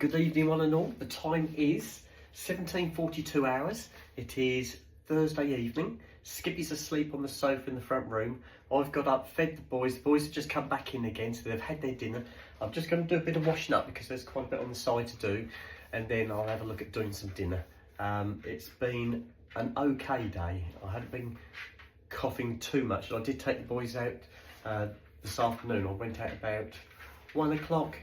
good evening one and all. The time is 17:42 hours. It is Thursday evening. Skippy's asleep on the sofa in the front room. I've got up, fed the boys. The boys have just come back in again, so they've had their dinner. I'm just going to do a bit of washing up because there's quite a bit on the side to do, and then I'll have a look at doing some dinner. It's been an okay day. I haven't been coughing too much. I did take the boys out this afternoon. I went out about 1 o'clock,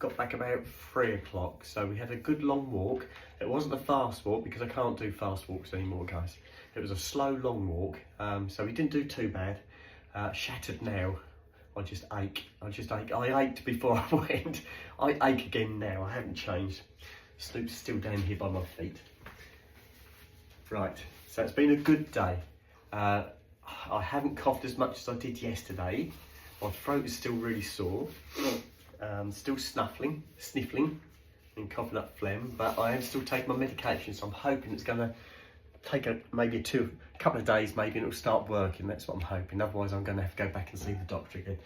got back about 3 o'clock. So we had a good long walk. It wasn't a fast walk because I can't do fast walks anymore, guys. It was a slow, long walk. So we didn't do too bad. Shattered now. I just ache. I ached before I went. I ache again now. I haven't changed. Snoop's still down here by my feet. Right, so it's been a good day. I haven't coughed as much as I did yesterday. My throat is still really sore. Still sniffling and coughing up phlegm, but I am still taking my medication, so I'm hoping it's going to take maybe a couple of days, maybe, and it'll start working. That's what I'm hoping. Otherwise, I'm going to have to go back and see the doctor again.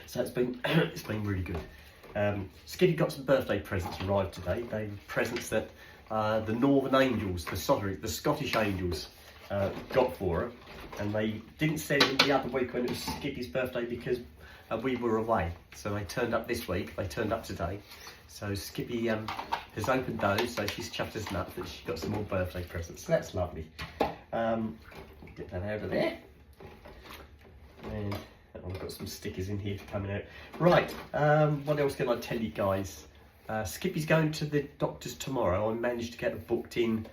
So it's been really good. Skiddy got some birthday presents arrived today. They were presents that the Northern Angels, the Scottish Angels, got for her, and they didn't send them the other week when it was Skiddy's birthday because we were away. So they turned up this week. They turned up today. So Skippy has opened those, so she's chuffed us nuts that she got some more birthday presents. So that's lovely. Get that out of there. And I've got some stickers in here coming out. Right, what else can I tell you guys? Skippy's going to the doctor's tomorrow. I managed to get her booked in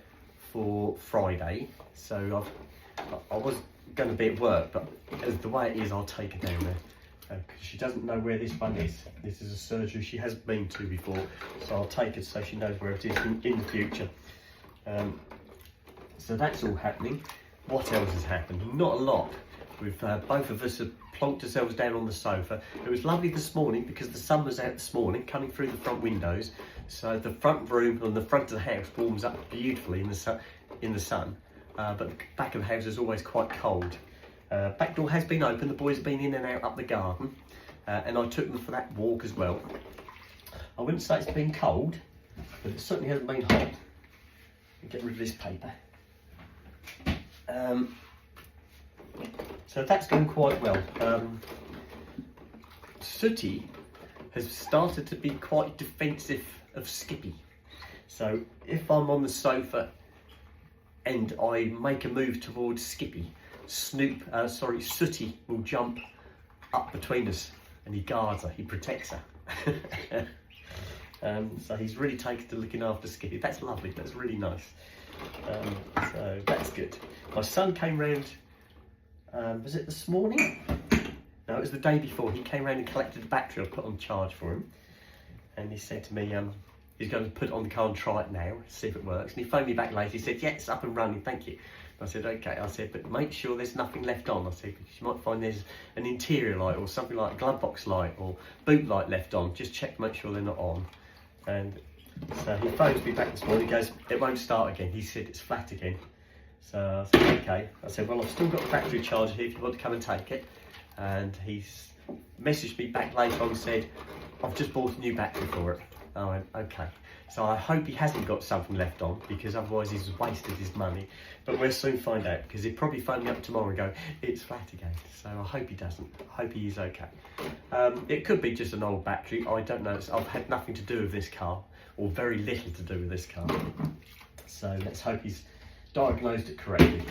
for Friday. So I was going to be at work, but as the way it is, I'll take her down there. Because she doesn't know where this one is. This is a surgery she hasn't been to before. So I'll take her so she knows where it is in the future. So that's all happening. What else has happened? Not a lot. We've both of us have plonked ourselves down on the sofa. It was lovely this morning because the sun was out this morning, coming through the front windows. So the front room and the front of the house warms up beautifully in the sun. But the back of the house is always quite cold. Back door has been open. The boys have been in and out up the garden, and I took them for that walk as well. I wouldn't say it's been cold, but it certainly hasn't been hot. Get rid of this paper. So that's going quite well. Sooty has started to be quite defensive of Skippy. So if I'm on the sofa and I make a move towards Skippy, Sooty will jump up between us and he guards her, he protects her. So he's really taken to looking after Skippy. That's lovely, that's really nice. So that's good. My son came round, was it this morning? No, it was the day before. He came round and collected the battery I put on charge for him. And he said to me, he's going to put it on the car and try it now, see if it works. And he phoned me back later, he said, yeah, it's up and running, thank you. I said, okay. I said, but make sure there's nothing left on. I said, because you might find there's an interior light or something like a glove box light or boot light left on. Just check to make sure they're not on. And so he phones me back this morning, he goes, it won't start again. He said, it's flat again. So I said, okay. I said, well, I've still got the battery charger here if you want to come and take it. And he's messaged me back later on and said, I've just bought a new battery for it. I went, okay. So I hope he hasn't got something left on, because otherwise he's wasted his money. But we'll soon find out, because he'll probably phone me up tomorrow and go, it's flat again. So I hope he doesn't. I hope he is okay. It could be just an old battery. I don't know. I've had nothing to do with this car, or very little to do with this car. So let's hope he's diagnosed it correctly.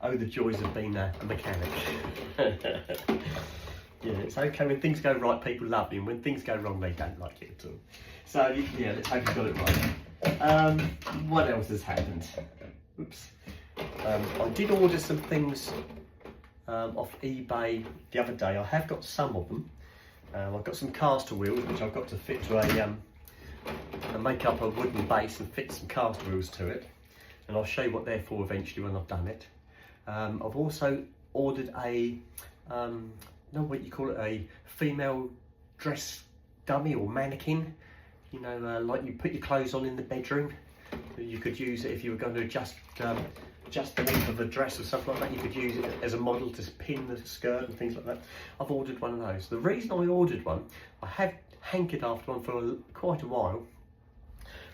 Oh, the joys of being a mechanic. Yeah, it's okay. When things go right, people love you, and when things go wrong, they don't like it at all. So, yeah, let's hope you got it right. What else has happened? Oops. I did order some things off eBay the other day. I have got some of them. I've got some caster wheels, which I've got to fit to and make up a wooden base and fit some caster wheels to it. And I'll show you what they're for eventually when I've done it. I've also ordered what you call it, a female dress dummy or mannequin. You know, like you put your clothes on in the bedroom. You could use it if you were going to adjust the length of a dress or something like that. You could use it as a model to pin the skirt and things like that. I've ordered one of those. The reason I ordered one, I hankered after one for quite a while.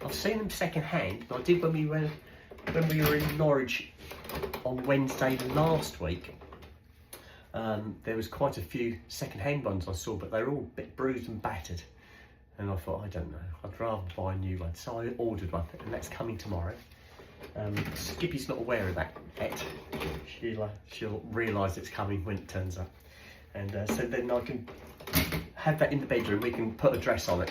I've seen them second hand, and I did when we were in Norwich on Wednesday last week. There was quite a few second hand ones I saw, but they're all a bit bruised and battered. And I thought, I don't know, I'd rather buy a new one. So I ordered one, and that's coming tomorrow. Skippy's not aware of that yet. She'll realise it's coming when it turns up. And so then I can have that in the bedroom. We can put a dress on it.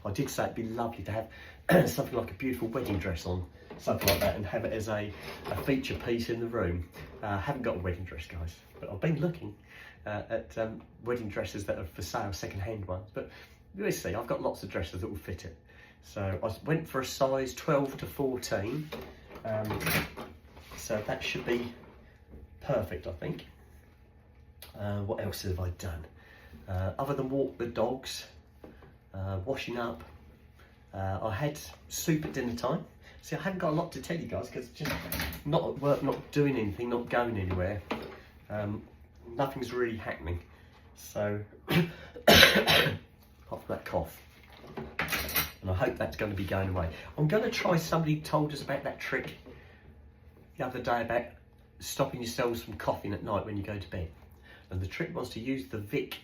I did say it'd be lovely to have something like a beautiful wedding dress on, something like that, and have it as a feature piece in the room. I haven't got a wedding dress, guys, but I've been looking at wedding dresses that are for sale, second-hand ones. But we'll see. I've got lots of dresses that will fit it. So I went for a size 12 to 14. So that should be perfect, I think. What else have I done? Other than walk the dogs, washing up, I had soup at dinner time. See, I haven't got a lot to tell you guys because just not at work, not doing anything, not going anywhere. Nothing's really happening. So, apart from that cough. And I hope that's going to be going away. I'm going to try, somebody told us about that trick the other day about stopping yourselves from coughing at night when you go to bed. And the trick was to use the Vic,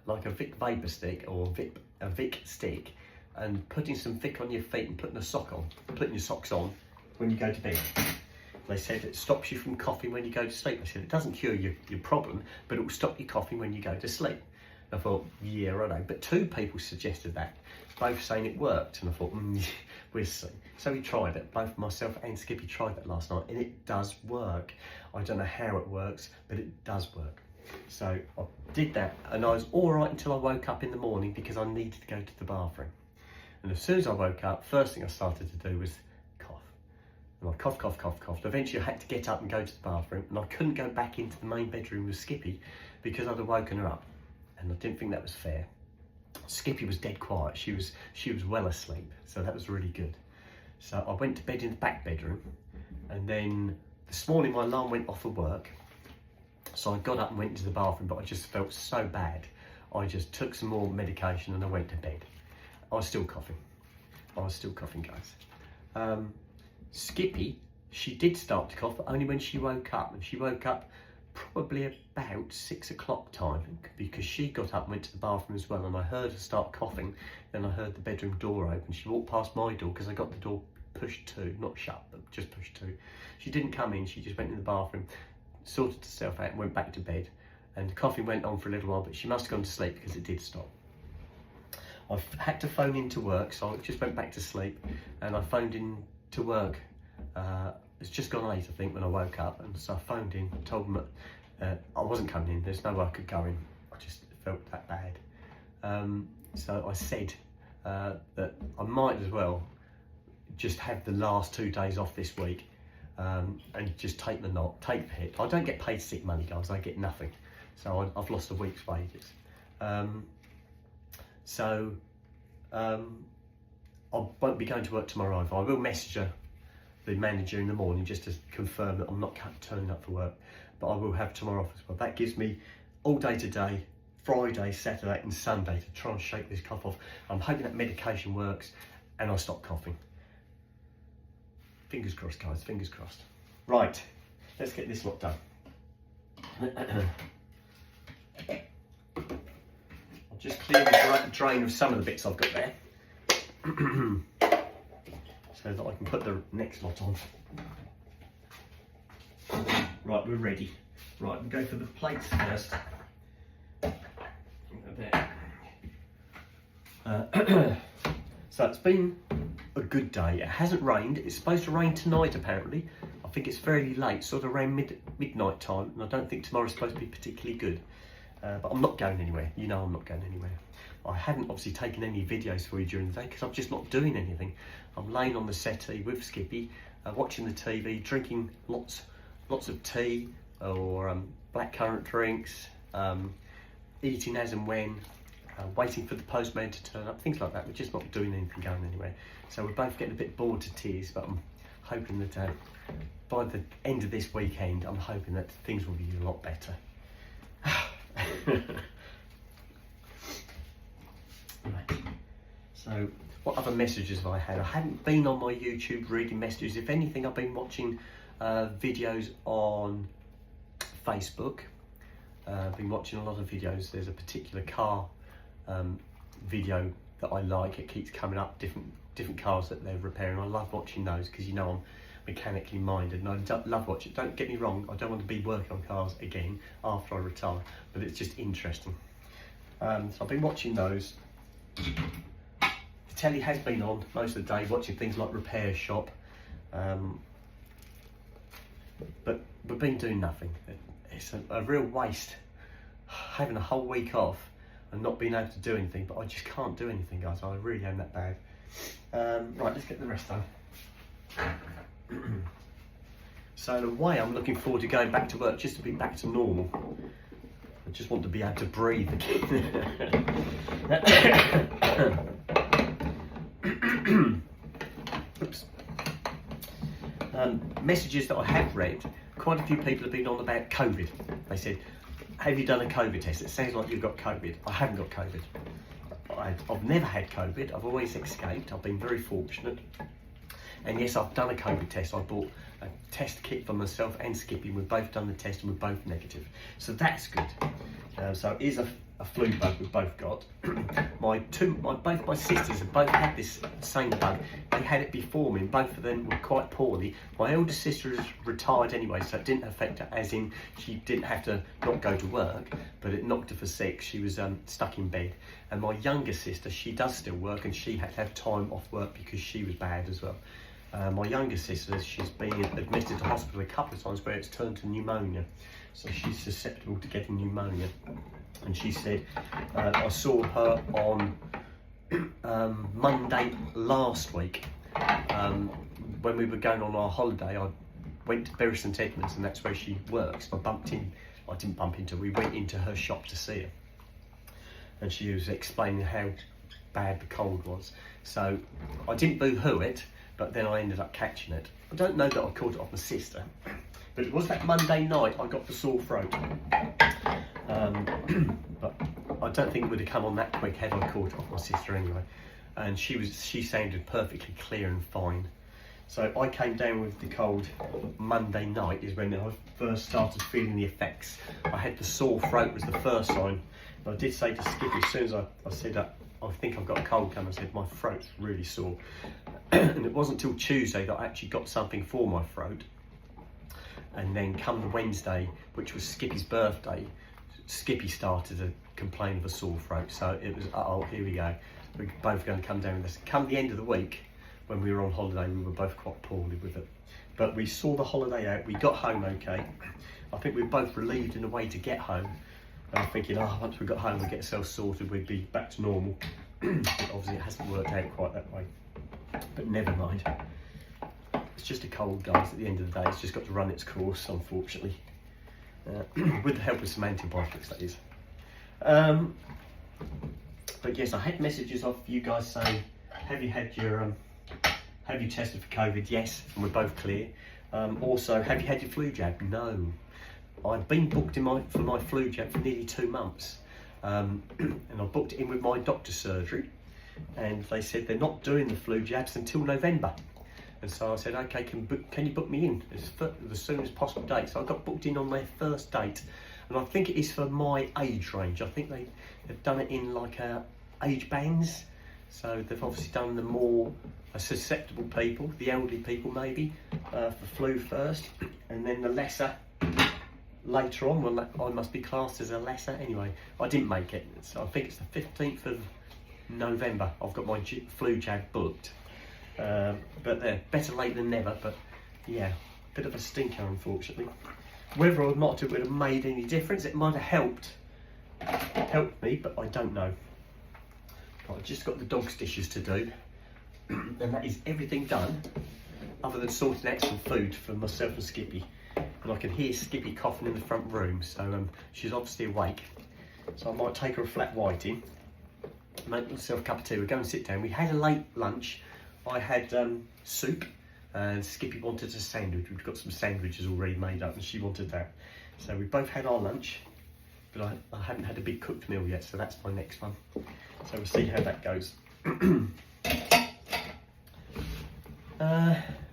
like a Vic vapor stick or a Vic stick, and putting some Vic on your feet and putting your socks on when you go to bed. They said it stops you from coughing when you go to sleep. They said it doesn't cure your problem, but it will stop you coughing when you go to sleep. I thought, yeah, righto. But 2 people suggested that, both saying it worked, and I thought, we'll see. So we tried it. Both myself and Skippy tried that last night, and it does work. I don't know how it works, but it does work. So I did that, and I was all right until I woke up in the morning because I needed to go to the bathroom. And as soon as I woke up, first thing I started to do was cough. And I coughed. Eventually I had to get up and go to the bathroom, and I couldn't go back into the main bedroom with Skippy because I'd have woken her up. And I didn't think that was fair. Skippy was dead quiet. She was well asleep, so that was really good. So I went to bed in the back bedroom, and then this morning my alarm went off for work. So I got up and went into the bathroom, but I just felt so bad. I just took some more medication and I went to bed. I was still coughing, guys. Skippy, she did start to cough, but only when she woke up. And she woke up probably about 6 o'clock time because she got up and went to the bathroom as well, and I heard her start coughing. Then I heard the bedroom door open. She walked past my door because I got the door pushed to, not shut, but just pushed to. She didn't come in, she just went in the bathroom, sorted herself out and went back to bed. And the coughing went on for a little while, but she must have gone to sleep because it did stop. I had to phone in to work, so I just went back to sleep, and I phoned in to work. It's just gone 8, I think, when I woke up, and so I phoned in, told them that I wasn't coming in. There's no way I could go in. I just felt that bad. So I said that I might as well just have the last 2 days off this week, and just take the hit. I don't get paid sick money, guys. I get nothing, so I've lost a week's wages. I won't be going to work tomorrow either. I will message her, the manager, in the morning just to confirm that I'm not turning up for work, but I will have tomorrow off as well. That gives me all day today, Friday, Saturday and Sunday to try and shake this cough off. I'm hoping that medication works and I'll stop coughing. Fingers crossed, guys, fingers crossed. Right, let's get this lot done. I'll just clear the drain of some of the bits I've got there. So that I can put the next lot on. Right, we're ready. Right, we'll go for the plates first. So it's been a good day. It hasn't rained. It's supposed to rain tonight apparently. I think it's fairly late, sort of around midnight time, and I don't think tomorrow's supposed to be particularly good. But I'm not going anywhere. You know I'm not going anywhere. I haven't obviously taken any videos for you during the day because I'm just not doing anything. I'm laying on the settee with Skippy, watching the TV, drinking lots of tea or blackcurrant drinks, eating as and when, waiting for the postman to turn up, things like that. We're just not doing anything, going anywhere. So we're both getting a bit bored to tears, but I'm hoping that by the end of this weekend, I'm hoping that things will be a lot better. So what other messages have I had? I haven't been on my YouTube reading messages. If anything, I've been watching videos on Facebook. I've been watching a lot of videos. There's a particular car video that I like. It keeps coming up, different cars that they're repairing. I love watching those because, you know, I'm mechanically minded and I love watching. Don't get me wrong, I don't want to be working on cars again after I retire, but it's just interesting. So I've been watching those. The telly has been on most of the day, watching things like Repair Shop, but we've been doing nothing. It's a real waste having a whole week off and not being able to do anything, but I just can't do anything, guys. I really am that bad. Right, let's get the rest done. So in a way, I'm looking forward to going back to work, just to be back to normal. I just want to be able to breathe again. Oops. Messages that I have read, quite a few people have been on about COVID. They said, have you done a COVID test? It sounds like you've got COVID. I haven't got COVID. I've never had COVID. I've always escaped. I've been very fortunate. And yes, I've done a COVID test. I bought a test kit for myself and Skippy. We've both done the test and we're both negative. So that's good. So it is a flu bug we've both got. Both my sisters have both had this same bug. They had it before me and both of them were quite poorly. My elder sister is retired anyway, so it didn't affect her, as in she didn't have to not go to work, but it knocked her for sick. She was stuck in bed. And my younger sister, she does still work and she had to have time off work because she was bad as well. My younger sister, she's been admitted to hospital a couple of times where it's turned to pneumonia. So she's susceptible to getting pneumonia. And she said, I saw her on Monday last week. When we were going on our holiday, I went to Bury St Edmunds and that's where she works. I didn't bump into her, we went into her shop to see her. And she was explaining how bad the cold was. So I didn't boo-hoo it, but then I ended up catching it. I don't know that I caught it off my sister, but it was that Monday night I got the sore throat. But I don't think it would have come on that quick had I caught it off my sister anyway. And she sounded perfectly clear and fine. So I came down with the cold Monday night is when I first started feeling the effects. I had the sore throat was the first sign. And I did say to Skippy, as soon as I said that, I think I've got a cold coming, I said my throat's really sore. And it wasn't until Tuesday that I actually got something for my throat. And then come the Wednesday, which was Skippy's birthday, Skippy started to complain of a sore throat. So it was, oh, here we go. We're both going to come down with this. Come the end of the week, when we were on holiday, we were both quite poorly with it. But we saw the holiday out, we got home okay. I think we were both relieved in a way to get home. And I'm thinking, oh, once we got home, we'd get ourselves sorted, we'd be back to normal. But obviously it hasn't worked out quite that way. But never mind. It's just a cold, guys, at the end of the day. It's just got to run its course, unfortunately. With the help of some antibiotics, that is. But yes, I had messages off you guys saying, have you had your, have you tested for COVID? Yes, and we're both clear. Also, have you had your flu jab? No. I've been booked for my flu jab for nearly 2 months. And I booked it in with my doctor's surgery. And they said they're not doing the flu jabs until November. And so I said, okay, can you book me in as the soonest possible date? So I got booked in on their first date. And I think it is for my age range. I think they've done it in like age bands. So they've obviously done the more susceptible people, the elderly people maybe, for flu first. And then the lesser later on. Well, I must be classed as a lesser anyway. I didn't make it. So I think it's the 15th of November. I've got my flu jab booked. But they're better late than never, but yeah, bit of a stinker unfortunately. Whether or not it would have made any difference, it might have helped me, but I don't know. I've just got the dog's dishes to do, and that is everything done, other than sorting out some food for myself and Skippy. And I can hear Skippy coughing in the front room, so she's obviously awake. So I might take her a flat white in, make myself a cup of tea, we'll go and sit down. We had a late lunch. I had soup and Skippy wanted a sandwich. We've got some sandwiches already made up and she wanted that. So we both had our lunch, but I haven't had a big cooked meal yet, so that's my next one. So we'll see how that goes.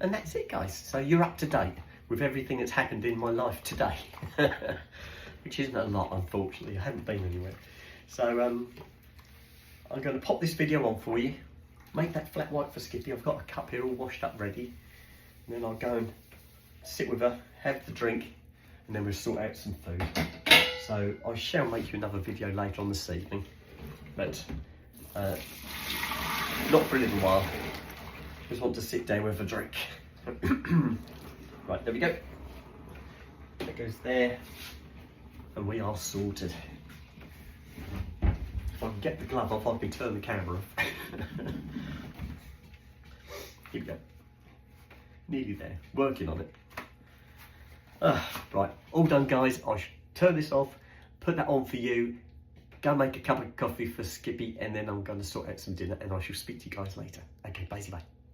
And that's it, guys. So you're up to date with everything that's happened in my life today, which isn't a lot, unfortunately. I haven't been anywhere. So I'm going to pop this video on for you, make that flat white for Skippy. I've got a cup here all washed up ready, and then I'll go and sit with her, have the drink, and then we'll sort out some food. So I shall make you another video later on this evening, but not for a little while. Just want to sit down with a drink. Right, there we go. That goes there, and we are sorted. If I can get the glove off, I can turn the camera off. Here we go. Nearly there. Working on it. Right, all done, guys. I should turn this off, put that on for you, go make a cup of coffee for Skippy, and then I'm going to sort out some dinner, and I shall speak to you guys later. Okay, bye bye.